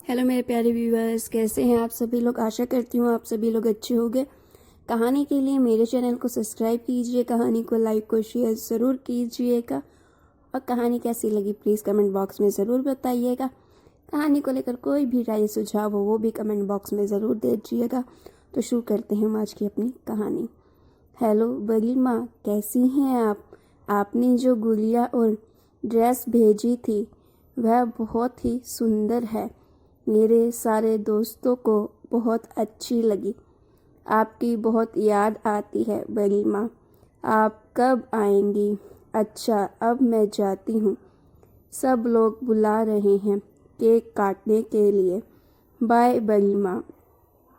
Hello मेरे प्यारे viewers, कैसे हैं आप सभी लोग। आशा करती हूँ आप सभी लोग अच्छे होंगे। कहानी के लिए मेरे चैनल को सब्सक्राइब कीजिए, कहानी को लाइक को शेयर ज़रूर कीजिएगा और कहानी कैसी लगी प्लीज़ कमेंट बॉक्स में ज़रूर बताइएगा। कहानी को लेकर कोई भी राय सुझाव हो वो भी कमेंट बॉक्स में ज़रूर दीजिएगा। तो शुरू करते हैं हम आज की अपनी कहानी। हेलो बड़ी माँ, कैसी हैं आप? आपने जो गुड़िया और ड्रेस भेजी थी वह बहुत ही सुंदर है। मेरे सारे दोस्तों को बहुत अच्छी लगी। आपकी बहुत याद आती है बड़ी माँ। आप कब आएंगी? अच्छा, अब मैं जाती हूँ। सब लोग बुला रहे हैं केक काटने के लिए। बाय बड़ी माँ।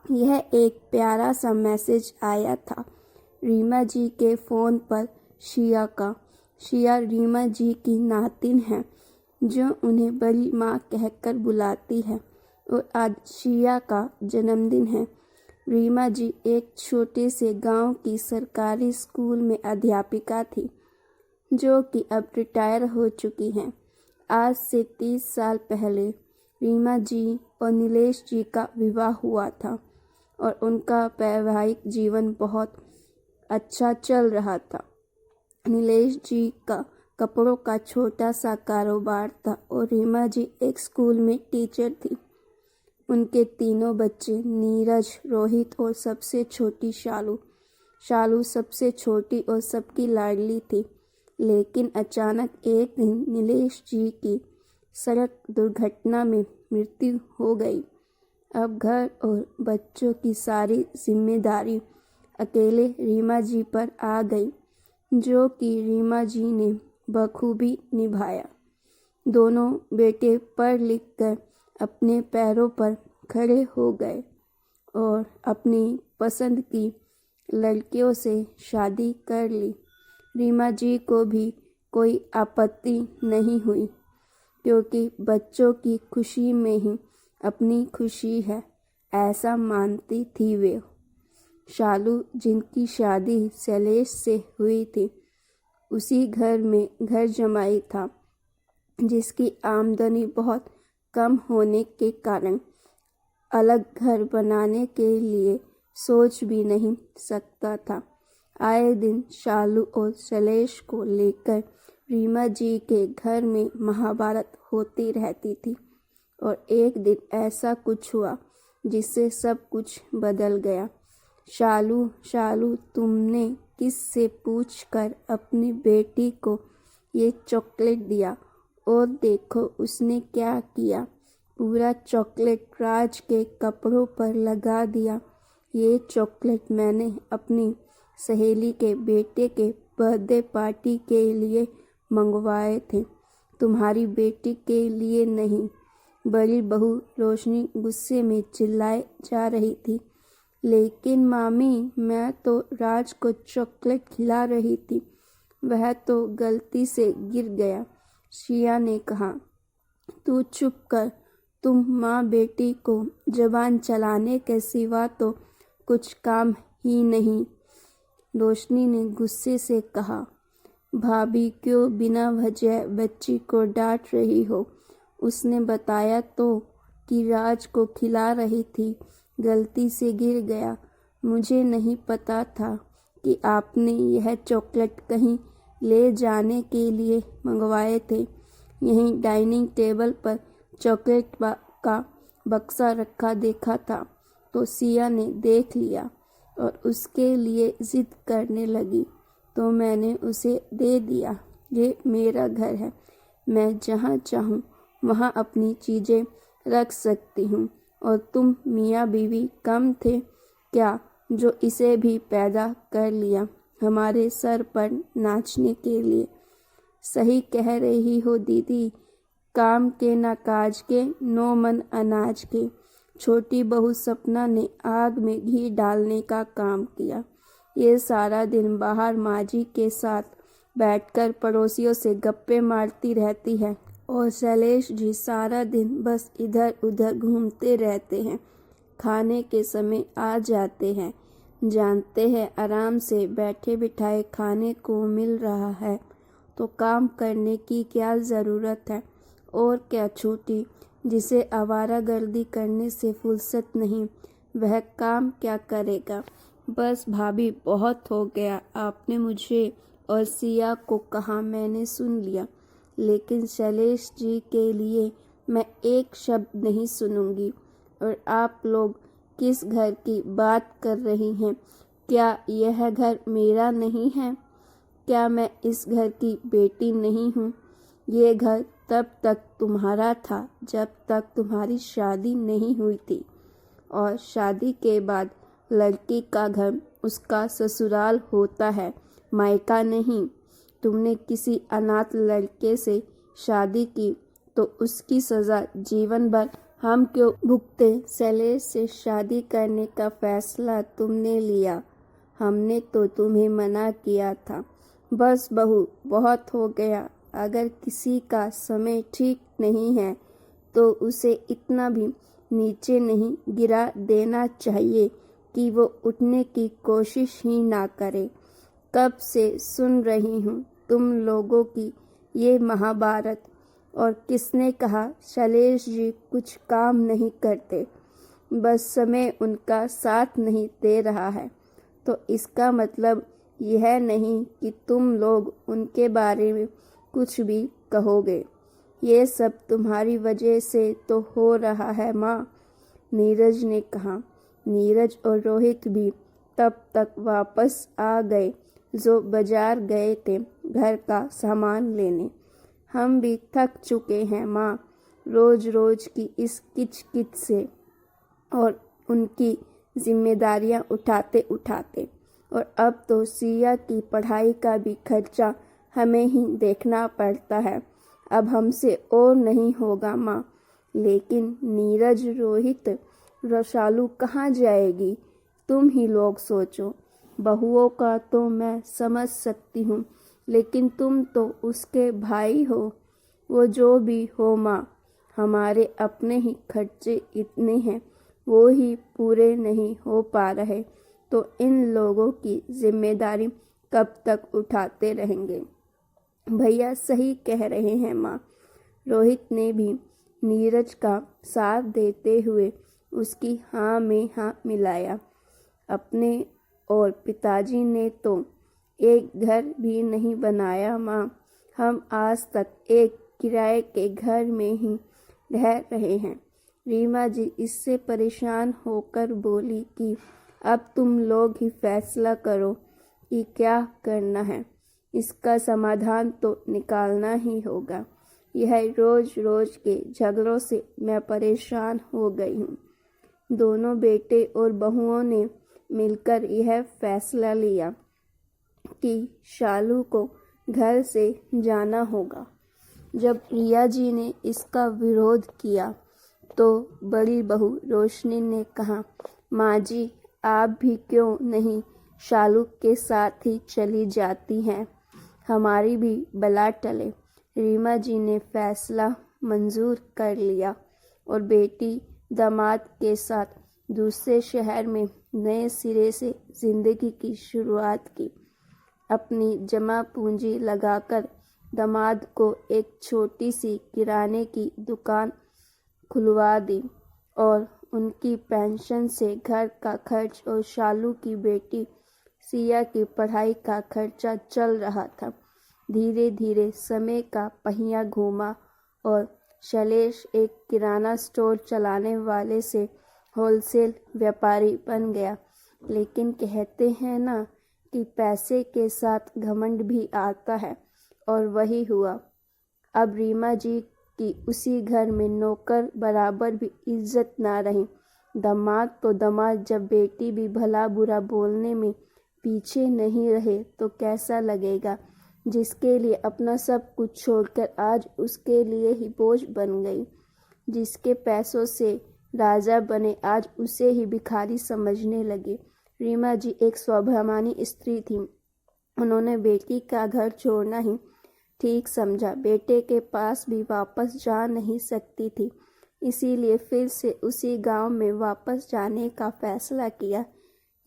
यह एक प्यारा सा मैसेज आया था रीमा जी के फ़ोन पर शिया का। शिया रीमा जी की नातिन है जो उन्हें बड़ी माँ कहकर बुलाती है और आज शिया का जन्मदिन है। रीमा जी एक छोटे से गांव की सरकारी स्कूल में अध्यापिका थी जो कि अब रिटायर हो चुकी हैं। आज से 30 साल पहले रीमा जी और नीलेश जी का विवाह हुआ था और उनका वैवाहिक जीवन बहुत अच्छा चल रहा था। नीलेश जी का कपड़ों का छोटा सा कारोबार था और रीमा जी एक स्कूल में टीचर थी। उनके तीनों बच्चे नीरज, रोहित और सबसे छोटी शालू। शालू सबसे छोटी और सबकी लाडली थी। लेकिन अचानक एक दिन नीलेश जी की सड़क दुर्घटना में मृत्यु हो गई। अब घर और बच्चों की सारी जिम्मेदारी अकेले रीमा जी पर आ गई, जो कि रीमा जी ने बखूबी निभाया। दोनों बेटे पढ़ लिख कर अपने पैरों पर खड़े हो गए और अपनी पसंद की लड़कियों से शादी कर ली। रीमा जी को भी कोई आपत्ति नहीं हुई क्योंकि बच्चों की खुशी में ही अपनी खुशी है, ऐसा मानती थी वे। शालू, जिनकी शादी शैलेश से हुई थी, उसी घर में घर जमाई था, जिसकी आमदनी बहुत कम होने के कारण अलग घर बनाने के लिए सोच भी नहीं सकता था। आए दिन शालू और शैलेश को लेकर रीमा जी के घर में महाभारत होती रहती थी और एक दिन ऐसा कुछ हुआ जिससे सब कुछ बदल गया। शालू, शालू, तुमने किससे पूछकर अपनी बेटी को ये चॉकलेट दिया? और देखो उसने क्या किया, पूरा चॉकलेट राज के कपड़ों पर लगा दिया। ये चॉकलेट मैंने अपनी सहेली के बेटे के बर्थडे पार्टी के लिए मंगवाए थे, तुम्हारी बेटी के लिए नहीं। बड़ी बहू रोशनी गुस्से में चिल्लाए जा रही थी। लेकिन मामी, मैं तो राज को चॉकलेट खिला रही थी, वह तो गलती से गिर गया। शिया ने कहा, तू चुप कर। तुम माँ बेटी को जबान चलाने के सिवा तो कुछ काम ही नहीं। रोशनी ने गुस्से से कहा, भाभी क्यों बिना वजह बच्ची को डांट रही हो? उसने बताया तो कि राज को खिला रही थी, गलती से गिर गया। मुझे नहीं पता था कि आपने यह चॉकलेट कहीं ले जाने के लिए मंगवाए थे। यहीं डाइनिंग टेबल पर चॉकलेट का बक्सा रखा देखा था तो सिया ने देख लिया और उसके लिए जिद करने लगी तो मैंने उसे दे दिया। ये मेरा घर है, मैं जहाँ चाहूँ वहाँ अपनी चीज़ें रख सकती हूँ और तुम मियाँ बीवी कम थे क्या जो इसे भी पैदा कर लिया हमारे सर पर नाचने के लिए। सही कह रही हो दीदी, काम के ना काज के, नो मन अनाज के। छोटी बहू सपना ने आग में घी डालने का काम किया। ये सारा दिन बाहर माजी के साथ बैठकर पड़ोसियों से गप्पे मारती रहती है और शैलेश जी सारा दिन बस इधर उधर घूमते रहते हैं। खाने के समय आ जाते हैं, जानते हैं आराम से बैठे बिठाए खाने को मिल रहा है तो काम करने की क्या ज़रूरत है। और क्या छोटी, जिसे आवारागर्दी करने से फुर्सत नहीं, वह काम क्या करेगा। बस भाभी, बहुत हो गया। आपने मुझे और सिया को कहा, मैंने सुन लिया, लेकिन शैलेश जी के लिए मैं एक शब्द नहीं सुनूंगी। और आप लोग किस घर की बात कर रही हैं? क्या यह घर मेरा नहीं है? क्या मैं इस घर की बेटी नहीं हूँ? ये घर तब तक तुम्हारा था जब तक तुम्हारी शादी नहीं हुई थी, और शादी के बाद लड़की का घर उसका ससुराल होता है, मायका नहीं। तुमने किसी अनाथ लड़के से शादी की तो उसकी सज़ा जीवन भर हम क्यों भुगते? शैलेश से शादी करने का फैसला तुमने लिया, हमने तो तुम्हें मना किया था। बस बहू, बहुत हो गया। अगर किसी का समय ठीक नहीं है तो उसे इतना भी नीचे नहीं गिरा देना चाहिए कि वो उठने की कोशिश ही ना करे। कब से सुन रही हूँ तुम लोगों की ये महाभारत, और किसने कहा शैलेश जी कुछ काम नहीं करते, बस समय उनका साथ नहीं दे रहा है। तो इसका मतलब यह नहीं कि तुम लोग उनके बारे में कुछ भी कहोगे। ये सब तुम्हारी वजह से तो हो रहा है माँ, नीरज ने कहा। नीरज और रोहित भी तब तक वापस आ गए जो बाजार गए थे घर का सामान लेने। हम भी थक चुके हैं माँ, रोज रोज की इस किचकिच से और उनकी जिम्मेदारियां उठाते उठाते। और अब तो सिया की पढ़ाई का भी खर्चा हमें ही देखना पड़ता है। अब हमसे और नहीं होगा माँ। लेकिन नीरज, रोहित, रशालू कहाँ जाएगी? तुम ही लोग सोचो। बहुओं का तो मैं समझ सकती हूँ, लेकिन तुम तो उसके भाई हो। वो जो भी हो माँ, हमारे अपने ही खर्चे इतने हैं, वो ही पूरे नहीं हो पा रहे, तो इन लोगों की जिम्मेदारी कब तक उठाते रहेंगे? भैया सही कह रहे हैं माँ। रोहित ने भी नीरज का साथ देते हुए उसकी हाँ में हाँ मिलाया। अपने और पिताजी ने तो एक घर भी नहीं बनाया माँ। हम आज तक एक किराए के घर में ही रह रहे हैं। रीमा जी इससे परेशान होकर बोली कि अब तुम लोग ही फैसला करो कि क्या करना है। इसका समाधान तो निकालना ही होगा। यह रोज रोज के झगड़ों से मैं परेशान हो गई हूँ। दोनों बेटे और बहुओं ने मिलकर यह फैसला लिया कि शालू को घर से जाना होगा। जब रिया जी ने इसका विरोध किया तो बड़ी बहू रोशनी ने कहा, माँ जी आप भी क्यों नहीं शालू के साथ ही चली जाती हैं, हमारी भी बला टले। रीमा जी ने फैसला मंजूर कर लिया और बेटी दामाद के साथ दूसरे शहर में नए सिरे से जिंदगी की शुरुआत की। अपनी जमा पूंजी लगाकर दामाद को एक छोटी सी किराने की दुकान खुलवा दी और उनकी पेंशन से घर का खर्च और शालू की बेटी सिया की पढ़ाई का खर्चा चल रहा था। धीरे धीरे समय का पहिया घूमा और शैलेश एक किराना स्टोर चलाने वाले से होलसेल व्यापारी बन गया। लेकिन कहते हैं ना कि पैसे के साथ घमंड भी आता है, और वही हुआ। अब रीमा जी की उसी घर में नौकर बराबर भी इज्जत ना रही। दामाद तो दामाद, जब बेटी भी भला बुरा बोलने में पीछे नहीं रहे तो कैसा लगेगा। जिसके लिए अपना सब कुछ छोड़कर आज उसके लिए ही बोझ बन गई। जिसके पैसों से राजा बने आज उसे ही भिखारी समझने लगे। रीमा जी एक स्वाभिमानी स्त्री थी। उन्होंने बेटी का घर छोड़ना ही ठीक समझा। बेटे के पास भी वापस जा नहीं सकती थी, इसीलिए फिर से उसी गांव में वापस जाने का फैसला किया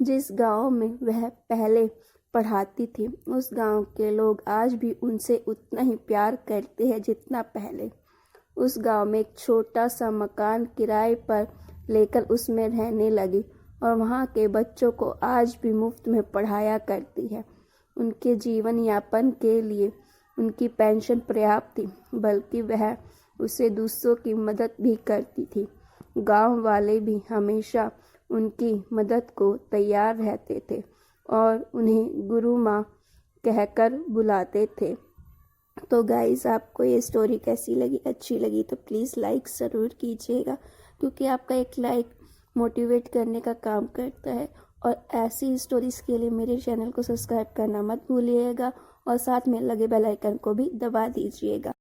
जिस गांव में वह पहले पढ़ाती थी। उस गांव के लोग आज भी उनसे उतना ही प्यार करते हैं जितना पहले। उस गांव में एक छोटा सा मकान किराए पर लेकर उसमें रहने लगी और वहां के बच्चों को आज भी मुफ्त में पढ़ाया करती है। उनके जीवन यापन के लिए उनकी पेंशन पर्याप्त थी, बल्कि वह उसे दूसरों की मदद भी करती थी। गांव वाले भी हमेशा उनकी मदद को तैयार रहते थे और उन्हें गुरु माँ कहकर बुलाते थे। तो गाइस, आपको ये स्टोरी कैसी लगी? अच्छी लगी तो प्लीज़ लाइक ज़रूर कीजिएगा, क्योंकि आपका एक लाइक मोटिवेट करने का काम करता है। और ऐसी स्टोरीज़ के लिए मेरे चैनल को सब्सक्राइब करना मत भूलिएगा और साथ में लगे बेल आइकन को भी दबा दीजिएगा।